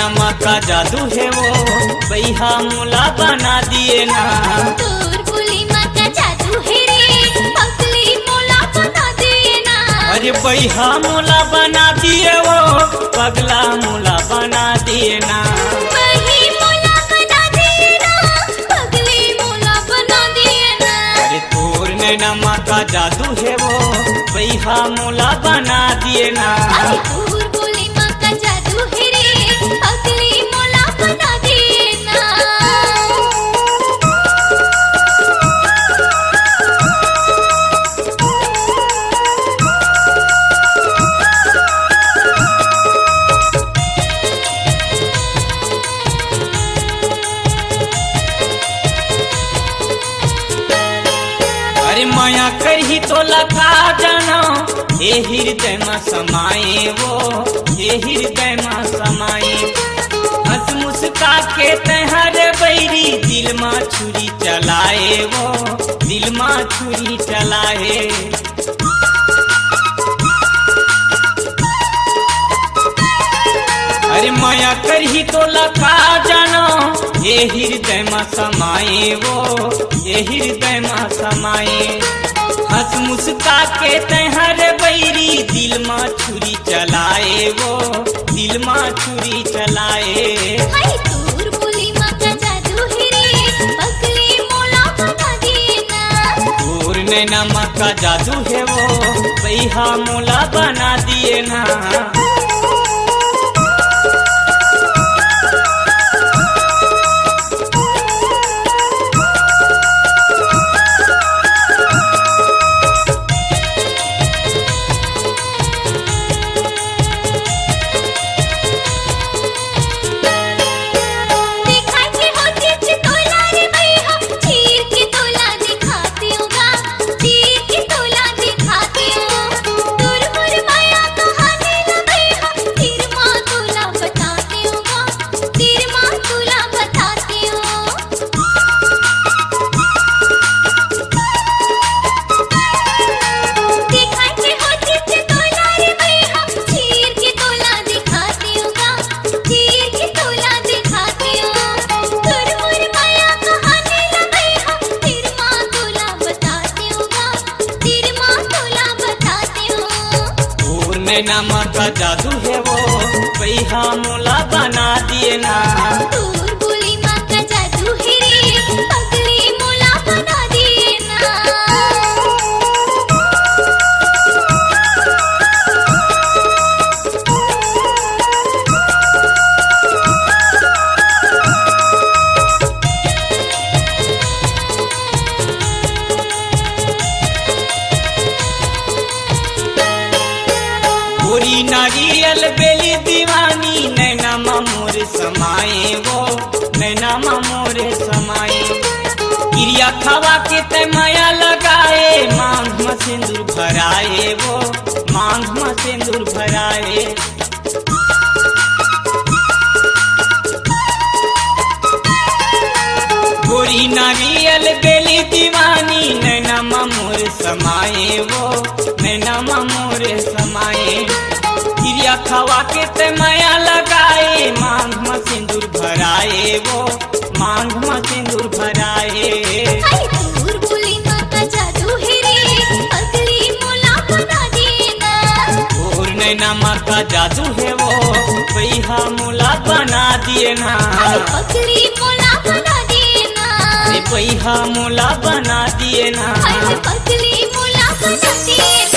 नैना का जादू है वो बैहा मोला बना दिए ना। तोर बोली माँ का जादू है रे पगली मोला बना दिए ना। अरे बैहा मोला बना दिए वो पगला मोला बना दिए ना। वही मोला बना दिए ना पगली मोला बना दिए ना। अरे तोर नैना का जादू है वो बैहा मोला बना दिए ना। अरे तोर बोली माँ का जादू है रे पगली मोला बना दिए ना। अरे माया करही तो लगा जाना हे हृदय में समाये वो हे हृदय में समाये। हंस मुस्का के तहर बैरी दिल में छुरी चलाए वो दिल में छुरी चलाए। अरे माया करही तो लगा जाना ये हृदय में समाये वो ये हृदय में समाये। हंस मुस्का के तहर बैरी दिल में छुरी चलाए वो दिल में छुरी चलाए। हाय तोर बोली माँ का जादू है रे पगली मोला बना दिए ना। तोर नैना का जादू है वो बैहा मोला बना दिए ना। नैना का जादू है वो बैहा मोला बना दिए ना। तोर बोली माँ का जादू है रे पगली मोला बना दिए ना। गोरी नारियल बेली दीवानी नैना मोर समाये वो नैना मोर समाये। गिरिया खवा के ते माया लगाए मांग में सिंदूर भराए वो मांग में सिंदूर भराए। गोरी नारियल बेली दीवानी नैना मोर समाये वो नैना मोर समाये। गिरिया खवा के ते माया लगाए मांग में सिंदूर भराए वो मांग में सिंदूर भराए। हाय तोर बोली माँ का जादू है रे पगली मोला बना दिए ना। और नैना का जादू है वो बैहा मोला बना दिए ना। हाय पगली मोला बना दिए ना। बैहा मोला बना दिए ना। हाय पगली मोला बना दिए ना।